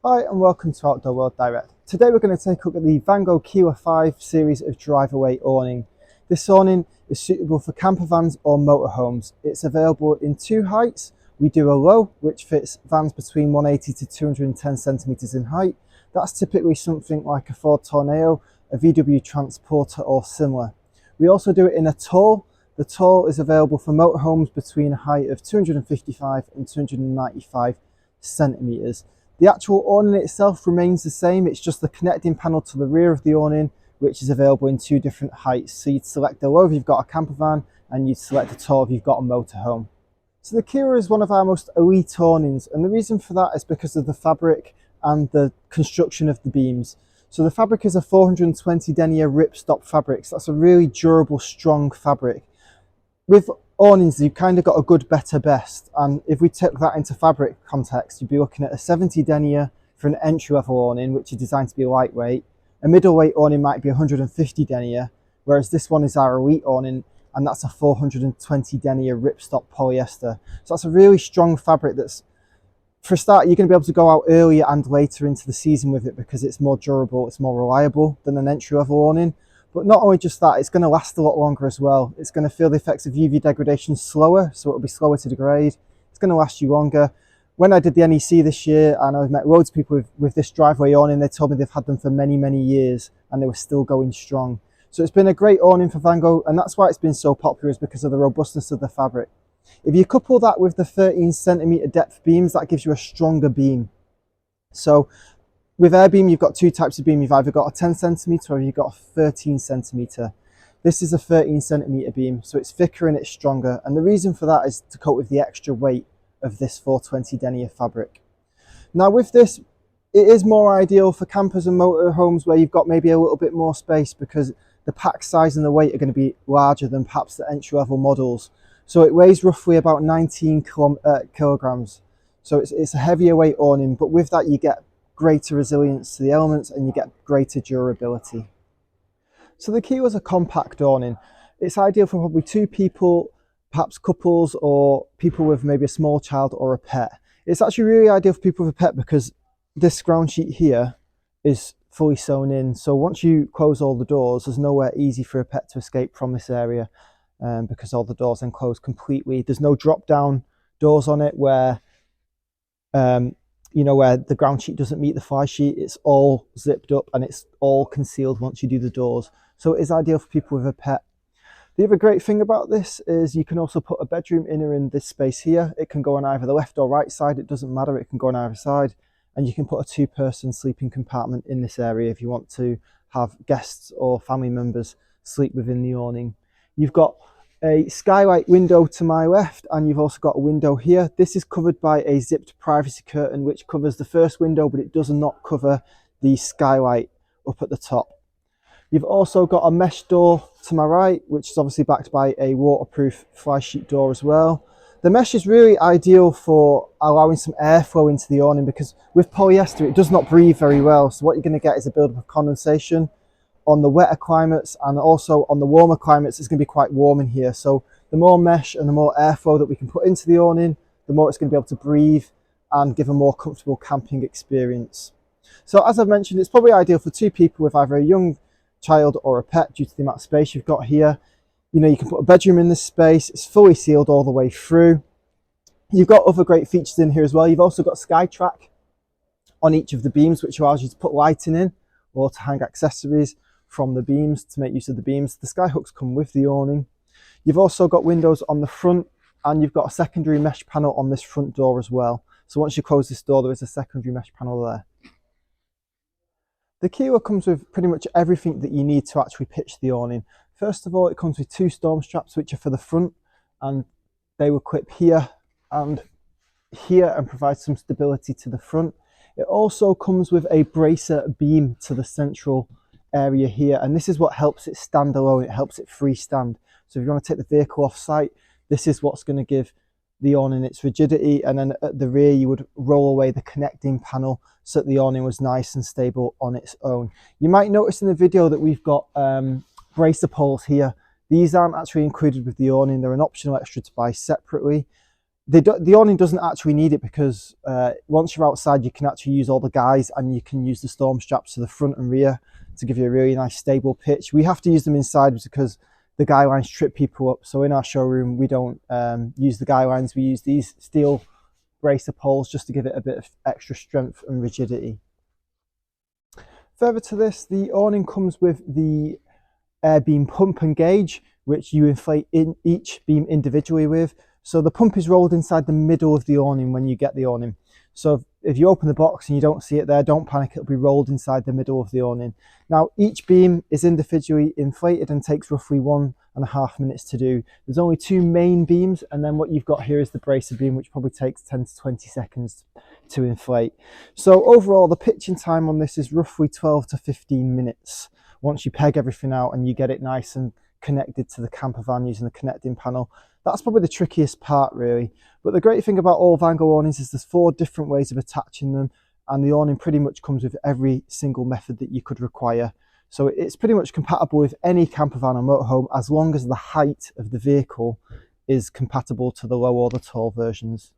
Hi and welcome to Outdoor World Direct. Today we're going to take a look at the Vango Kela V series of drive-away awning. This awning is suitable for camper vans or motorhomes. It's available in two heights. We do a low, which fits vans between 180 to 210 centimetres in height. That's typically something like a Ford Tornado, a VW Transporter or similar. We also do it in a tall. The tall is available for motorhomes between a height of 255 and 295 centimetres. The actual awning itself remains the same, it's just the connecting panel to the rear of the awning which is available in two different heights. So you'd select the low if you've got a camper van and you'd select the tall if you've got a motorhome. So the Kela is one of our most elite awnings, and the reason for that is because of the fabric and the construction of the beams. So the fabric is a 420 denier ripstop fabric, so that's a really durable, strong fabric. With awnings, you've kind of got a good, better, best, and if we took that into fabric context, you'd be looking at a 70 denier for an entry-level awning, which is designed to be lightweight. A middleweight awning might be 150 denier, whereas this one is our elite awning, and that's a 420 denier ripstop polyester. So that's a really strong fabric that's, for a start, you're going to be able to go out earlier and later into the season with it because it's more durable, it's more reliable than an entry-level awning. But not only just that, it's going to last a lot longer as well. It's going to feel the effects of UV degradation slower, so it'll be slower to degrade. It's going to last you longer. When I did the NEC this year, and I've met loads of people with this driveway awning, they told me they've had them for many, many years and they were still going strong. So it's been a great awning for Vango, and that's why it's been so popular, is because of the robustness of the fabric. If you couple that with the 13 centimetre depth beams, that gives you a stronger beam. So with air beam, you've got two types of beam. You've either got a 10 centimetre or you've got a 13 centimetre. This is a 13 centimetre beam, so it's thicker and it's stronger. And the reason for that is to cope with the extra weight of this 420 denier fabric. Now with this, it is more ideal for campers and motorhomes where you've got maybe a little bit more space, because the pack size and the weight are going to be larger than perhaps the entry-level models. So it weighs roughly about 19 kilograms. So it's a heavier weight awning, but with that you get greater resilience to the elements and you get greater durability. So the Kela is a compact awning. It's ideal for probably two people, perhaps couples, or people with maybe a small child or a pet. It's actually really ideal for people with a pet because this ground sheet here is fully sewn in. So once you close all the doors, there's nowhere easy for a pet to escape from this area, because all the doors then close completely. There's no drop down doors on it where where the ground sheet doesn't meet the fly sheet. It's all zipped up and it's all concealed once you do the doors. So it is ideal for people with a pet. The other great thing about this is you can also put a bedroom inner in this space here. It can go on either the left or right side, it doesn't matter, it can go on either side. And you can put a two-person sleeping compartment in this area if you want to have guests or family members sleep within the awning. You've got a skylight window to my left, and you've also got a window here. This is covered by a zipped privacy curtain which covers the first window, but it does not cover the skylight up at the top. You've also got a mesh door to my right, which is obviously backed by a waterproof fly sheet door as well. The mesh is really ideal for allowing some airflow into the awning, because with polyester it does not breathe very well. So what you're going to get is a build-up of condensation on the wetter climates, and also on the warmer climates it's going to be quite warm in here. So the more mesh and the more airflow that we can put into the awning, the more it's going to be able to breathe and give a more comfortable camping experience. So as I've mentioned, it's probably ideal for two people with either a young child or a pet due to the amount of space you've got here. You can put a bedroom in this space. It's fully sealed all the way through. You've got other great features in here as well. You've also got SkyTrack on each of the beams, which allows you to put lighting in or to hang accessories from the beams to make use of the beams. The sky hooks come with the awning. You've also got windows on the front, and you've got a secondary mesh panel on this front door as well. So once you close this door, there is a secondary mesh panel there. The Kela comes with pretty much everything that you need to actually pitch the awning. First of all, it comes with two storm straps which are for the front, and they will clip here and here and provide some stability to the front. It also comes with a bracer beam to the central area here, and this is what helps it stand alone. It helps it freestand. So if you want to take the vehicle off site, this is what's going to give the awning its rigidity. And then at the rear you would roll away the connecting panel so that the awning was nice and stable on its own. You might notice in the video that we've got bracer poles here. These aren't actually included with the awning, they're an optional extra to buy separately. The awning doesn't actually need it because once you're outside, you can actually use all the guys, and you can use the storm straps to the front and rear to give you a really nice stable pitch. We have to use them inside because the guy lines trip people up. So in our showroom, we don't use the guy lines. We use these steel bracer poles just to give it a bit of extra strength and rigidity. Further to this, the awning comes with the air beam pump and gauge, which you inflate in each beam individually with. So the pump is rolled inside the middle of the awning when you get the awning. So if you open the box and you don't see it there, don't panic, it'll be rolled inside the middle of the awning. Now each beam is individually inflated and takes roughly 1.5 minutes to do. There's only 2 main beams, and then what you've got here is the bracer beam, which probably takes 10 to 20 seconds to inflate. So overall, the pitching time on this is roughly 12 to 15 minutes once you peg everything out and you get it nice and connected to the camper van using the connecting panel. That's probably the trickiest part, really. But the great thing about all Vango awnings is there's 4 different ways of attaching them, and the awning pretty much comes with every single method that you could require. So it's pretty much compatible with any camper van or motorhome, as long as the height of the vehicle is compatible to the low or the tall versions.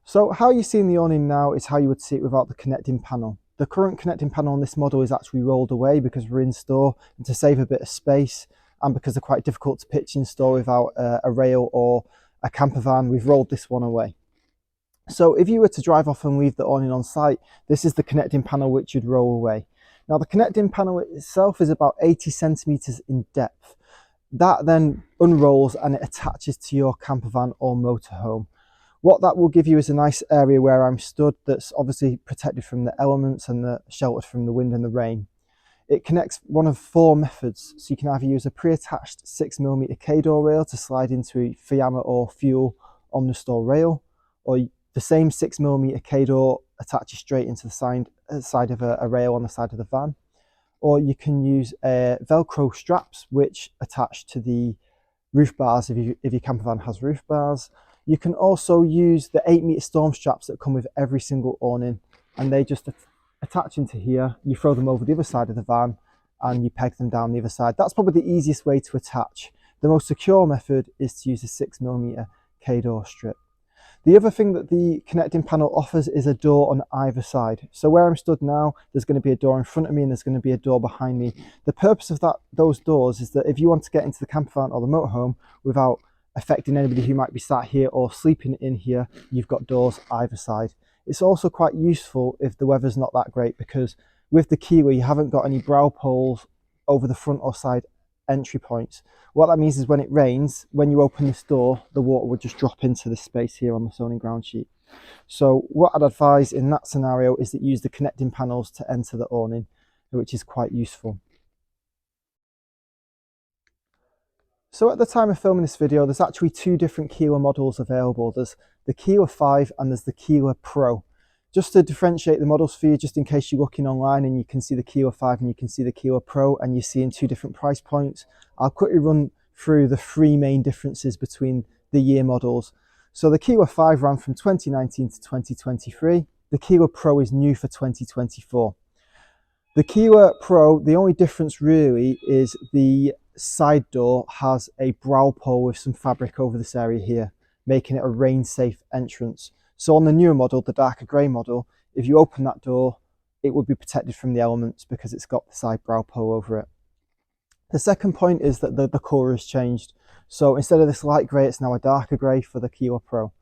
So how you're seeing the awning now is how you would see it without the connecting panel. The current connecting panel on this model is actually rolled away because we're in store, and to save a bit of space, and because they're quite difficult to pitch in store without a rail or a camper van, we've rolled this one away. So if you were to drive off and leave the awning on site, this is the connecting panel which you'd roll away. Now the connecting panel itself is about 80 centimeters in depth. That then unrolls and it attaches to your camper van or motorhome. What that will give you is a nice area where I'm stood that's obviously protected from the elements and sheltered from the wind and the rain. It connects one of 4 methods, so you can either use a pre-attached 6mm K-door rail to slide into a Fiamma or Fuel Omnistore rail, or the same 6mm K-door attaches straight into the side of a rail on the side of the van, or you can use Velcro straps which attach to the roof bars if your camper van has roof bars. You can also use the 8-meter storm straps that come with every single awning, and they just attach into here. You throw them over the other side of the van and you peg them down the other side. That's probably the easiest way to attach. The most secure method is to use a 6mm K-door strip. The other thing that the connecting panel offers is a door on either side. So where I'm stood now, there's going to be a door in front of me and there's going to be a door behind me. The purpose of those doors is that if you want to get into the camper van or the motorhome without affecting anybody who might be sat here or sleeping in here, you've got doors either side. It's also quite useful if the weather's not that great, because with the Kela you haven't got any brow poles over the front or side entry points. What that means is when it rains, when you open this door, the water would just drop into this space here on the zoning ground sheet. So what I'd advise in that scenario is that you use the connecting panels to enter the awning, which is quite useful. So at the time of filming this video, there's actually 2 different Kela models available. There's the Kela 5 and there's the Kela Pro. Just to differentiate the models for you, just in case you're looking online and you can see the Kela 5 and you can see the Kela Pro and you're seeing 2 different price points, I'll quickly run through the 3 main differences between the year models. So the Kela 5 ran from 2019 to 2023. The Kela Pro is new for 2024. The Kela Pro, the only difference really is the side door has a brow pole with some fabric over this area here, making it a rain safe entrance. So on the newer model, the darker grey model, if you open that door, it would be protected from the elements because it's got the side brow pole over it. The second point is that the colour has changed. So instead of this light grey, it's now a darker grey for the Kela Pro.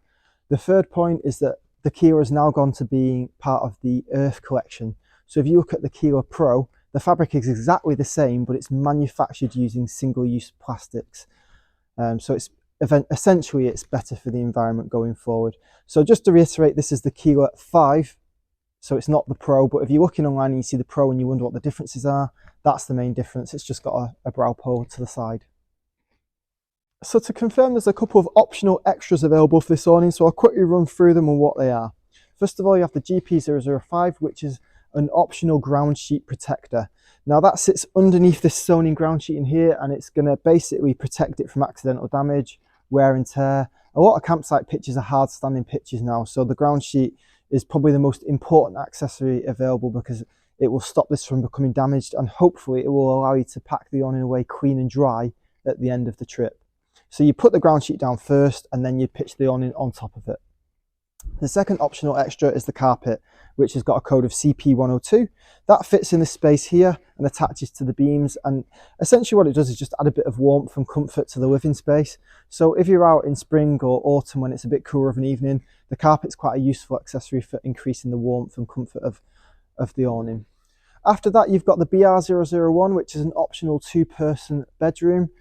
The third point is that the Kela has now gone to being part of the Earth collection. So if you look at the Kela Pro, the fabric is exactly the same, but it's manufactured using single-use plastics. So essentially it's better for the environment going forward. So just to reiterate, this is the Kela 5, so it's not the Pro, but if you're looking online and you see the Pro and you wonder what the differences are, that's the main difference. It's just got a brow pole to the side. So to confirm, there's a couple of optional extras available for this awning, so I'll quickly run through them and what they are. First of all, you have the GP005, which is an optional ground sheet protector. Now that sits underneath this zoning ground sheet in here, and it's going to basically protect it from accidental damage, wear and tear. A lot of campsite pitches are hard standing pitches now, so the ground sheet is probably the most important accessory available because it will stop this from becoming damaged, and hopefully it will allow you to pack the awning away clean and dry at the end of the trip. So you put the ground sheet down first and then you pitch the awning on top of it. The second optional extra is the carpet, which has got a code of CP102. That fits in this space here and attaches to the beams, and essentially what it does is just add a bit of warmth and comfort to the living space. So if you're out in spring or autumn when it's a bit cooler of an evening, the carpet's quite a useful accessory for increasing the warmth and comfort of the awning. After that, you've got the BR001, which is an optional 2-person bedroom.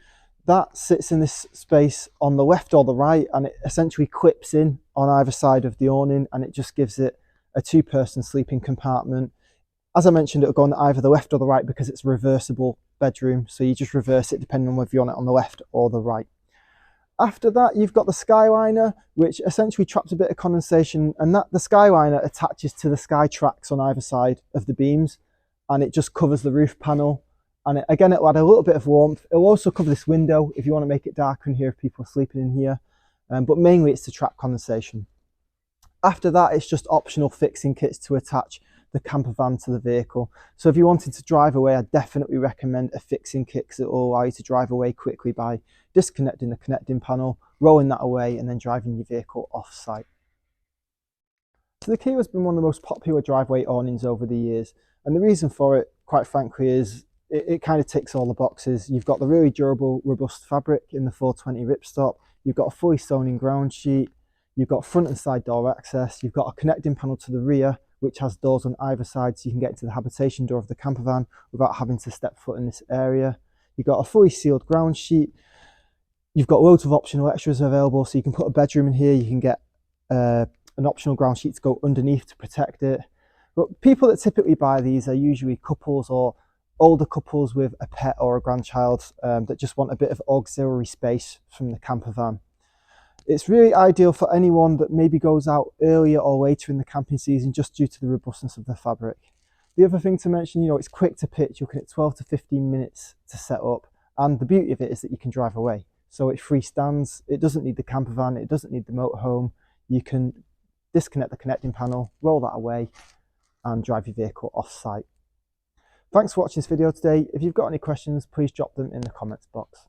That sits in this space on the left or the right, and it essentially clips in on either side of the awning, and it just gives it a 2-person sleeping compartment. As I mentioned, it'll go on either the left or the right because it's a reversible bedroom, so you just reverse it depending on whether you're on it on the left or the right. After that, you've got the skyliner, which essentially traps a bit of condensation, and the skyliner attaches to the sky tracks on either side of the beams, and it just covers the roof panel. And again, it'll add a little bit of warmth. It'll also cover this window if you want to make it darker in here if people are sleeping in here. But mainly it's to trap condensation. After that, it's just optional fixing kits to attach the camper van to the vehicle. So if you wanted to drive away, I definitely recommend a fixing kit because it will allow you to drive away quickly by disconnecting the connecting panel, rolling that away, and then driving your vehicle off-site. So the Kela has been one of the most popular driveway awnings over the years. And the reason for it, quite frankly, is it kind of ticks all the boxes. You've got the really durable, robust fabric in the 420 ripstop. You've got a fully sewn-in ground sheet. You've got front and side door access. You've got a connecting panel to the rear, which has doors on either side, so you can get to the habitation door of the camper van without having to step foot in this area. You've got a fully sealed ground sheet. You've got loads of optional extras available, so you can put a bedroom in here. You can get an optional ground sheet to go underneath to protect it. But people that typically buy these are usually couples or older couples with a pet or a grandchild that just want a bit of auxiliary space from the camper van. It's really ideal for anyone that maybe goes out earlier or later in the camping season just due to the robustness of the fabric. The other thing to mention, it's quick to pitch. You're looking at 12 to 15 minutes to set up, and the beauty of it is that you can drive away. So it freestands, it doesn't need the camper van, it doesn't need the motorhome. You can disconnect the connecting panel, roll that away, and drive your vehicle off-site. Thanks for watching this video today. If you've got any questions, please drop them in the comments box.